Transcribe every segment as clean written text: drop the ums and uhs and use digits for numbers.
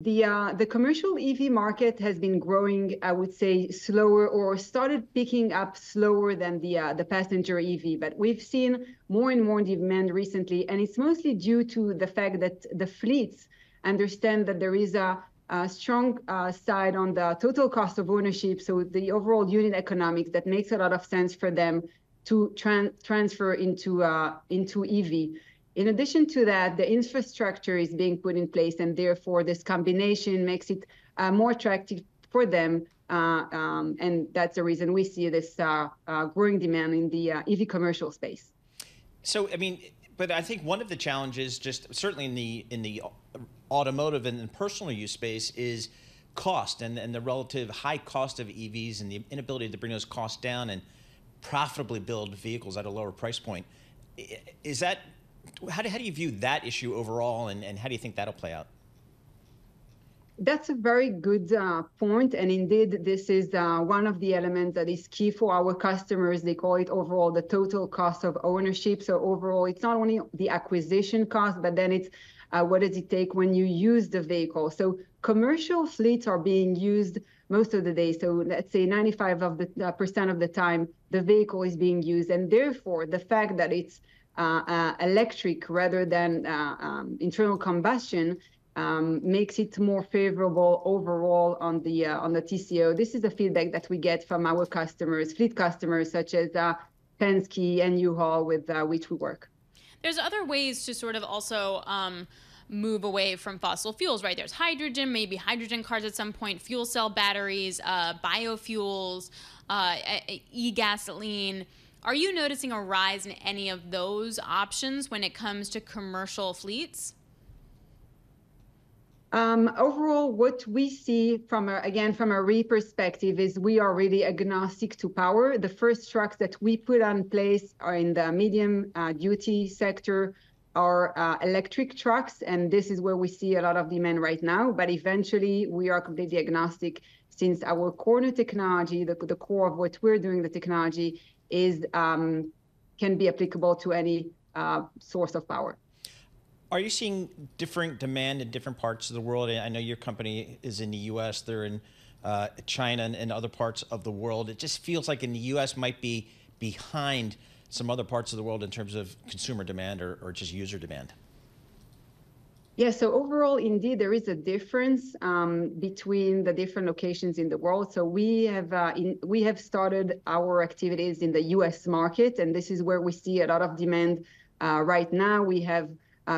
The commercial EV market has been growing, I would say, slower or started picking up slower than the passenger EV. But we've seen more and more demand recently, and it's mostly due to the fact that the fleets understand that there is a strong side on the total cost of ownership, so the overall unit economics that makes a lot of sense for them to transfer into EV. In addition to that, the infrastructure is being put in place, and therefore this combination makes it more attractive for them. And that's the reason we see this growing demand in the EV commercial space. So, I mean, but I think one of the challenges, just certainly in the automotive and personal use space, is cost and the relative high cost of EVs and the inability to bring those costs down and profitably build vehicles at a lower price point. Is that how do you view that issue overall, and how do you think that'll play out? That's a very good point. And indeed, this is one of the elements that is key for our customers. They call it overall the total cost of ownership. So overall, it's not only the acquisition cost, but then it's what does it take when you use the vehicle. So commercial fleets are being used most of the day. So let's say 95% of the time, the vehicle is being used. And therefore, the fact that it's electric rather than internal combustion makes it more favorable overall on the TCO. This is the feedback that we get from our customers, fleet customers such as Penske and U-Haul, with which we work. There's other ways to sort of also move away from fossil fuels, right? There's hydrogen, maybe hydrogen cars at some point, fuel cell batteries, biofuels, e-gasoline. Are you noticing a rise in any of those options when it comes to commercial fleets? Overall, what we see from a REE perspective is we are really agnostic to power. The first trucks that we put on place are in the medium duty sector, are electric trucks, and this is where we see a lot of demand right now. But eventually, we are completely agnostic, since our core technology, the core of what we're doing, the technology, is can be applicable to any source of power. Are you seeing different demand in different parts of the world? I know your company is in the U.S., they're in China and other parts of the world. It just feels like in the U.S. might be behind some other parts of the world in terms of consumer demand or just user demand. Yeah, so overall, indeed, there is a difference between the different locations in the world. So we have started our activities in the U.S. market, and this is where we see a lot of demand right now. We have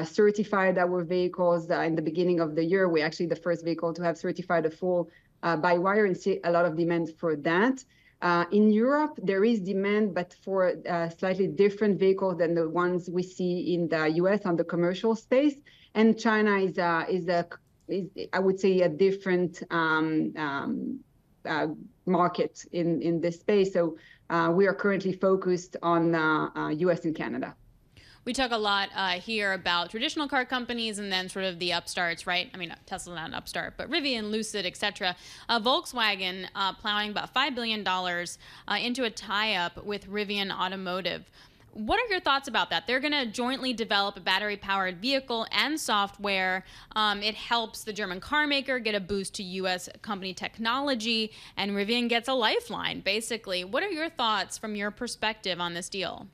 certified our vehicles in the beginning of the year. We're actually the first vehicle to have certified a full by-wire, and see a lot of demand for that. In Europe, there is demand, but for slightly different vehicles than the ones we see in the U.S. on the commercial space. And China is I would say, a different market in this space. So we are currently focused on U.S. and Canada. We talk a lot here about traditional car companies and then sort of the upstarts, right? I mean, Tesla not an upstart, but Rivian, Lucid, et cetera. Volkswagen plowing about $5 billion into a tie-up with Rivian Automotive. What are your thoughts about that? They're going to jointly develop a battery-powered vehicle and software. It helps the German car maker get a boost to U.S. company technology, and Rivian gets a lifeline, basically. What are your thoughts from your perspective on this deal?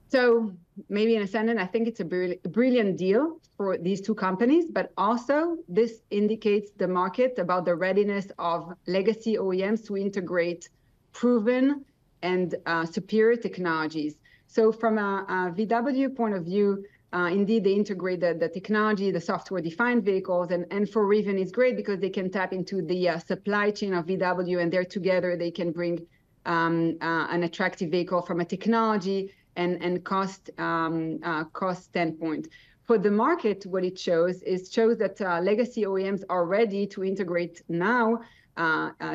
So maybe in a sentence, I think it's a brilliant deal for these two companies, but also this indicates the market about the readiness of legacy OEMs to integrate proven and superior technologies. So from a VW point of view, indeed, they integrate the technology, the software-defined vehicles, and for Rivian, it's great because they can tap into the supply chain of VW, and there together they can bring an attractive vehicle from a technology and cost standpoint. For the market, what it shows that legacy OEMs are ready to integrate now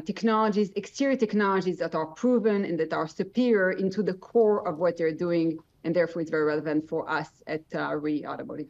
technologies, exterior technologies that are proven and that are superior into the core of what they're doing, and therefore it's very relevant for us at REE Automotive.